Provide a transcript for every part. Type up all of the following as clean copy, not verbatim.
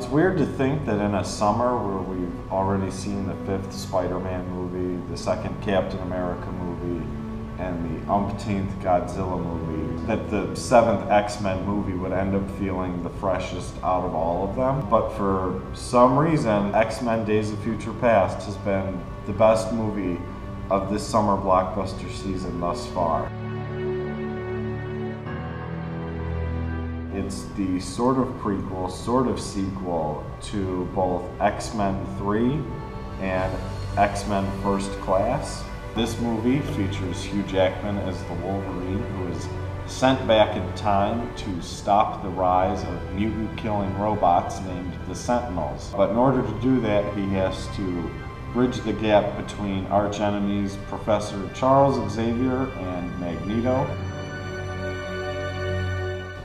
It's weird to think that in a summer where we've already seen the 5th Spider-Man movie, the 2nd Captain America movie, and the umpteenth Godzilla movie, that the 7th X-Men movie would end up feeling the freshest out of all of them. But for some reason, X-Men Days of Future Past has been the best movie of this summer blockbuster season thus far. It's the sort of prequel, sort of sequel to both X-Men 3 and X-Men First Class. This movie features Hugh Jackman as the Wolverine, who is sent back in time to stop the rise of mutant-killing robots named the Sentinels. But in order to do that, he has to bridge the gap between arch-enemies Professor Charles Xavier and Magneto.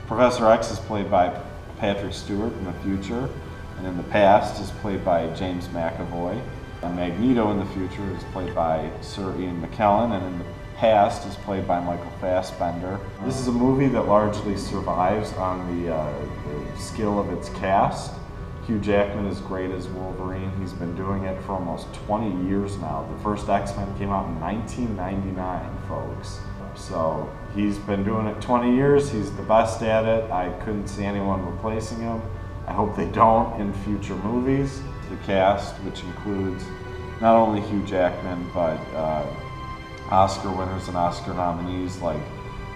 Professor X is played by Patrick Stewart in the future, and in the past is played by James McAvoy. And Magneto in the future is played by Sir Ian McKellen, and in the past is played by Michael Fassbender. This is a movie that largely survives on the skill of its cast. Hugh Jackman is great as Wolverine. He's been doing it for almost 20 years now. The first X-Men came out in 1999, folks. So he's been doing it 20 years. He's the best at it. I couldn't see anyone replacing him. I hope they don't in future movies. The cast, which includes not only Hugh Jackman, but Oscar winners and Oscar nominees like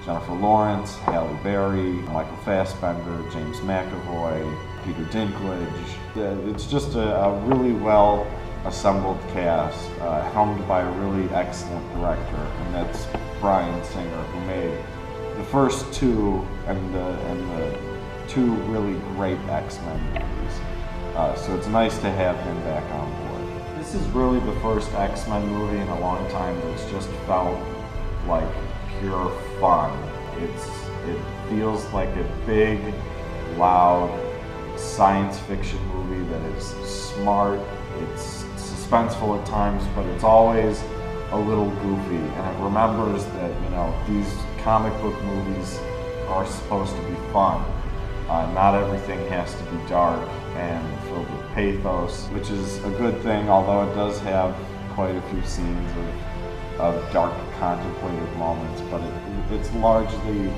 Jennifer Lawrence, Halle Berry, Michael Fassbender, James McAvoy, Peter Dinklage. It's just a really well assembled cast, helmed by a really excellent director, and that's Bryan Singer, who made the first two and the two really great X-Men movies. So it's nice to have him back on board. This is really the first X-Men movie in a long time that's just felt like pure fun. It feels like a big, loud science fiction movie that is smart. It's suspenseful at times, but it's always a little goofy, and it remembers that, you know, these comic book movies are supposed to be fun. Not everything has to be dark and filled with pathos, which is a good thing, although it does have quite a few scenes of dark contemplative moments, but it's largely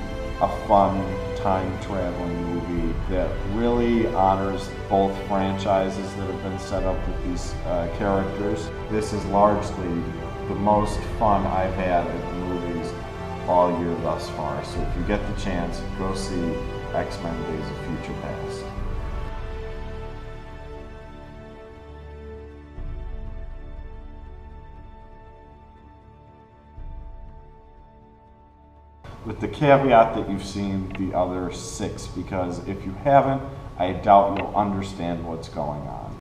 a fun time-traveling movie that really honors both franchises that have been set up with these characters. This is largely the most fun I've had at the movies all year thus far. So if you get the chance, go see X-Men Days of Future Past. With the caveat that you've seen the other 6, because if you haven't, I doubt you'll understand what's going on.